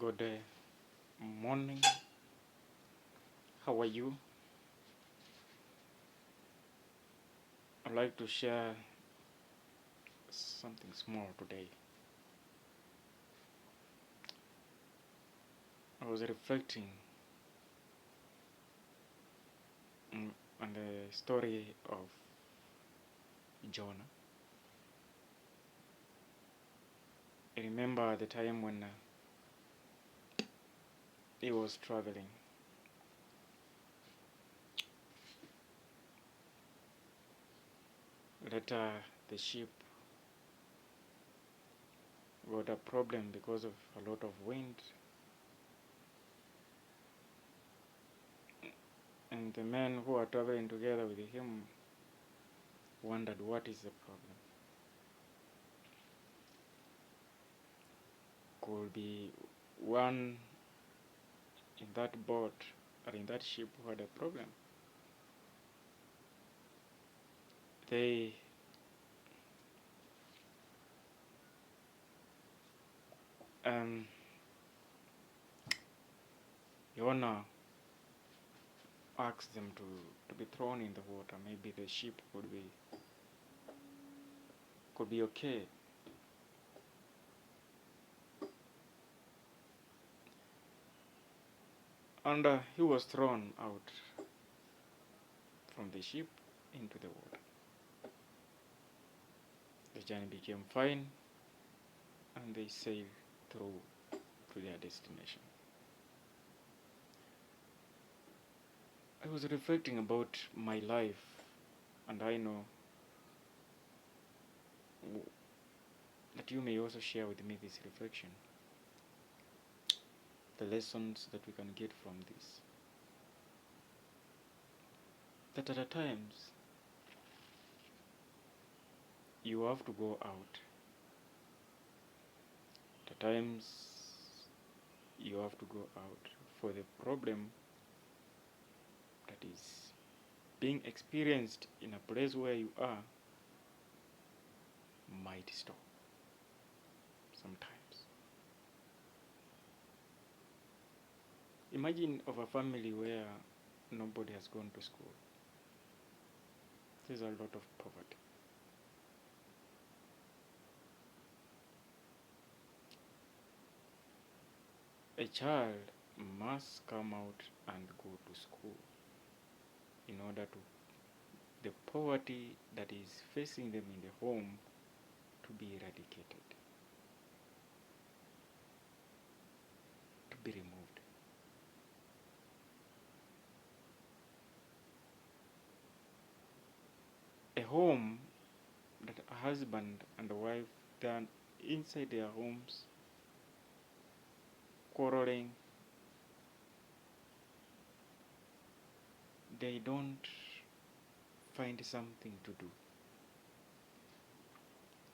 Good morning. How are you? I'd like to share something small today. I was reflecting on the story of Jonah. I remember the time when he was traveling. Later, the ship got a problem because of a lot of wind, and the men who were traveling together with him wondered what is the problem. Could be one in that boat or in that ship who had a problem. They Jonah asked them to be thrown in the water. Maybe the ship could be okay. And he was thrown out from the ship into the water. The journey became fine, and they sailed through to their destination. I was reflecting about my life, and I know that you may also share with me this reflection, the lessons that we can get from this. That at times, you have to go out. At times, you have to go out for the problem that is being experienced in a place where you are might stop sometimes. Imagine of a family where nobody has gone to school. There's a lot of poverty. A child must come out and go to school in order to the poverty that is facing them in the home to be eradicated, to be removed. A home that a husband and a wife, they are inside their homes quarreling, they don't find something to do.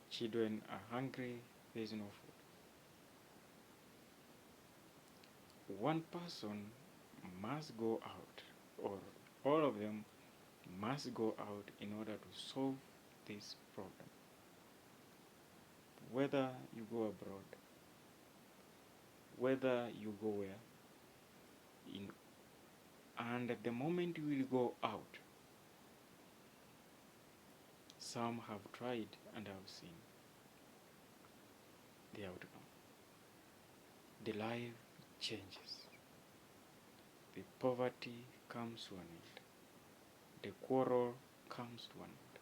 Children are hungry, there is no food. One person must go out, or all of them must go out in order to solve this problem. Whether you go abroad, whether you go where, and at the moment you will go out, some have tried and have seen the outcome. The life changes. The poverty comes to an end. The quarrel comes to an end.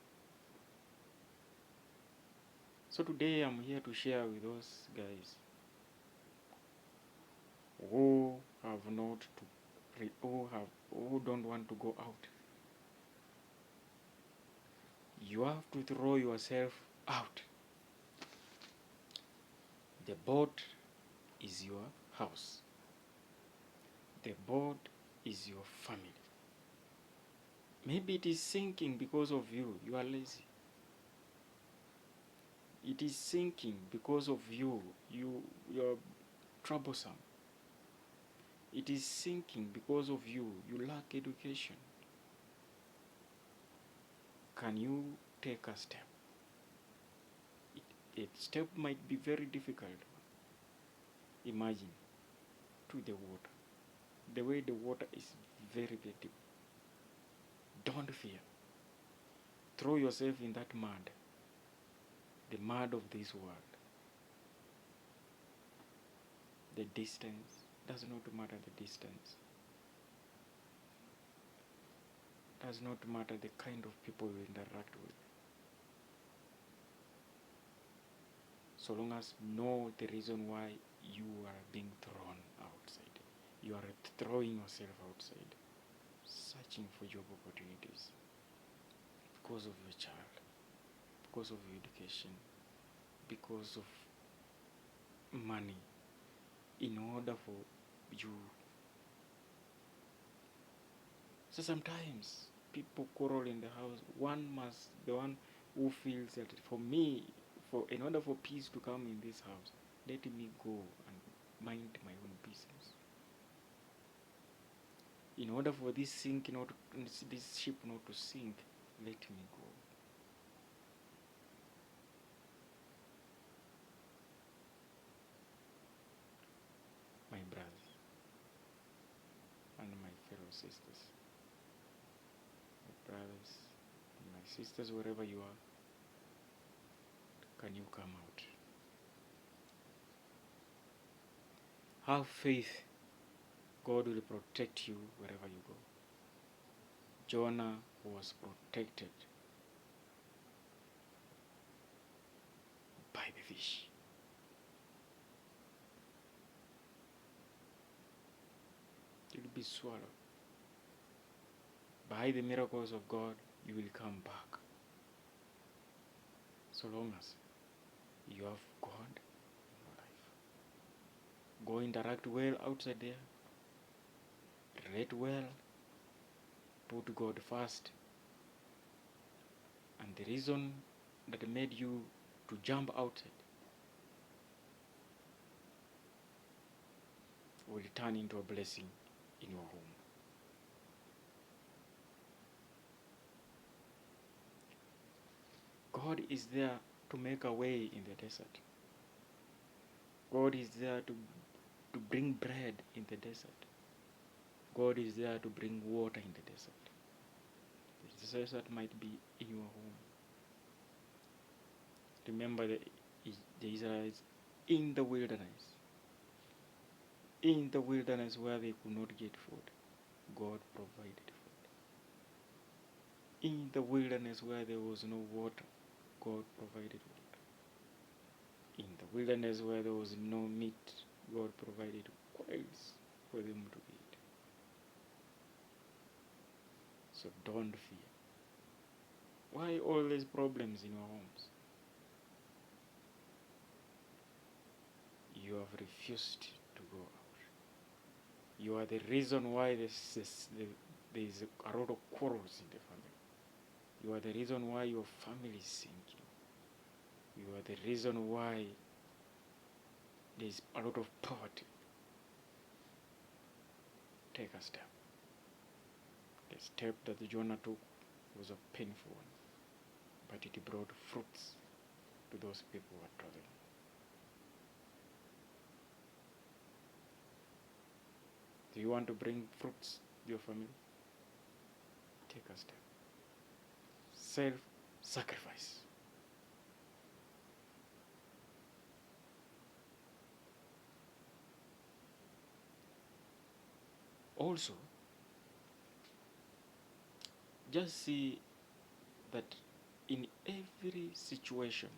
So today I'm here to share with those guys who have not to who don't want to go out. You have to throw yourself out. The boat is your house. The boat is your family. Maybe it is sinking because of you. You are lazy. It is sinking because of you. You're troublesome. It is sinking because of you. You lack education. Can you take a step? A step might be very difficult. Imagine to the water. The way the water is very, very deep. Don't fear. Throw yourself in that mud, the mud of this world. The distance does not matter, the distance. Does not matter the kind of people you interact with. So long as know the reason why you are being thrown outside. You are throwing yourself outside, searching for job opportunities because of your child, because of your education, because of money, in order for you. So sometimes people quarrel in the house. The one who feels that for me, in order for peace to come in this house, let me go and mind my own business. In order for this ship not to sink, let me go. My brothers and my fellow sisters, my brothers and my sisters, wherever you are, can you come out? Have faith. God will protect you wherever you go. Jonah was protected by the fish. You will be swallowed. By the miracles of God, you will come back. So long as you have God in your life. Go interact well outside there. Relate well. Put God first. And the reason that made you to jump outside will turn into a blessing in your home. God is there to make a way in the desert. God is there to bring bread in the desert. God is there to bring water in the desert. The desert might be in your home. Remember the Israelites in the wilderness. In the wilderness where they could not get food, God provided food. In the wilderness where there was no water, God provided water. In the wilderness where there was no meat, God provided quails for them to eat. So don't fear. Why all these problems in your homes? You have refused to go out. You are the reason why there is a lot of quarrels in the family. You are the reason why your family is sinking. You are the reason why there is a lot of poverty. Take a step. The step that Jonah took was a painful one, but it brought fruits to those people who are traveling. Do you want to bring fruits to your family? Take a step. Self-sacrifice. Also, just see that in every situation,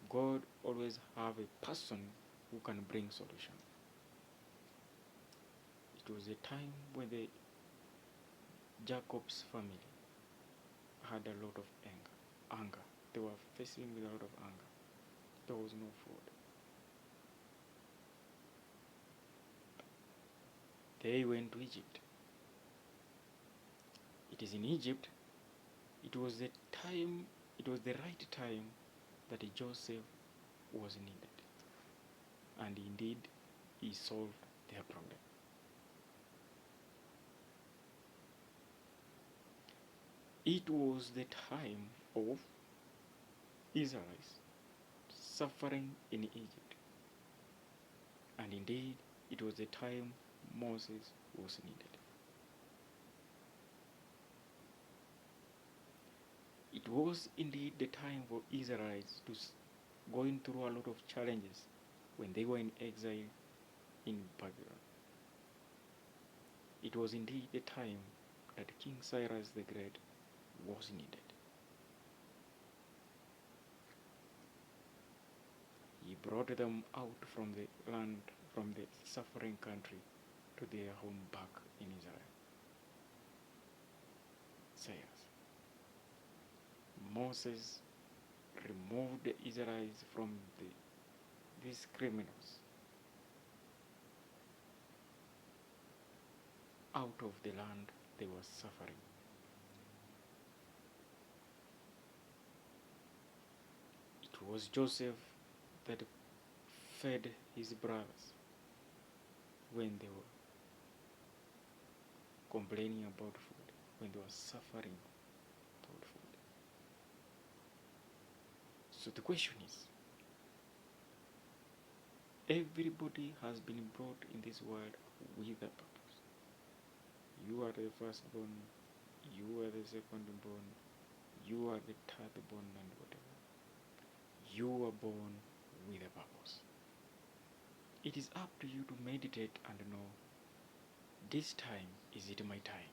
God always have a person who can bring solution. It was a time when Jacob's family had a lot of anger. They were facing with a lot of anger. There was no food. They went to Egypt. It is in Egypt, it was the right time that Joseph was needed. And indeed, he solved their problem. It was the time of Israelites suffering in Egypt. And indeed, it was the time Moses was needed. It was indeed the time for Israelites to going through a lot of challenges when they were in exile in Babylon. It was indeed the time that King Cyrus the Great was needed. He brought them out from the land, from the suffering country, to their home back in Israel. Cyrus. Moses removed the Israelites from these criminals out of the land they were suffering. It was Joseph that fed his brothers when they were complaining about food, when they were suffering about food. So the question is, everybody has been brought in this world with a purpose. You are the firstborn, you are the secondborn, you are the thirdborn, and whatever. You were born with a purpose. It is up to you to meditate and know, this time, is it my time?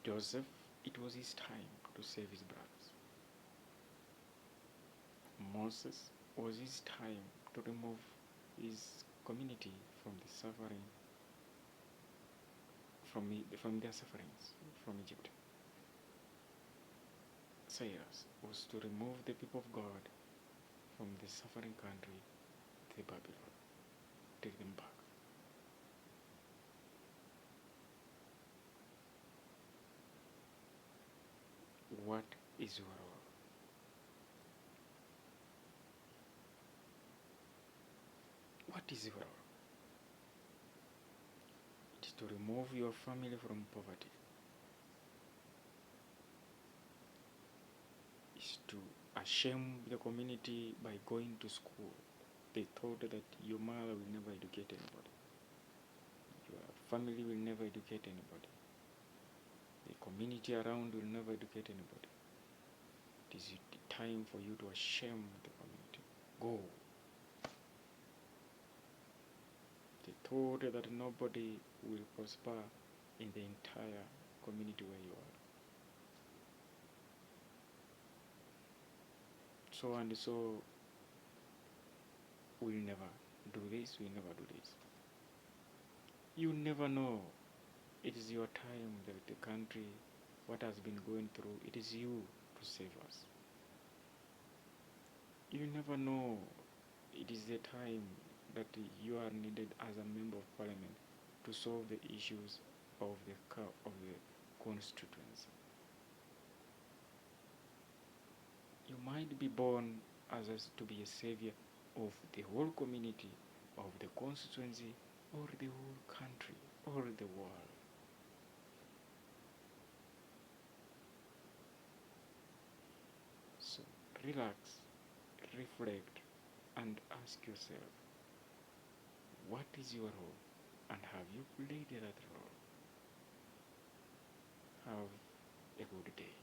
Joseph, it was his time to save his brothers. Moses, was his time to remove his community from the suffering, from their sufferings from Egypt. Cyrus was to remove the people of God from the suffering country, the Babylon, take them back. What is your role? What is your role? It is to remove your family from poverty. It's to shame the community by going to school. They thought that your mother will never educate anybody. Your family will never educate anybody. The community around will never educate anybody. It is the time for you to shame the community. Go. They thought that nobody will prosper in the entire community where you are. So and so will never do this, will never do this. You never know. It is your time that the country, what has been going through, it is you to save us. You never know. It is the time that you are needed as a member of parliament to solve the issues of the constituency. You might be born to be a savior of the whole community, of the constituency, or the whole country, or the world. So relax, reflect, and ask yourself, what is your role, and have you played that role? Have a good day.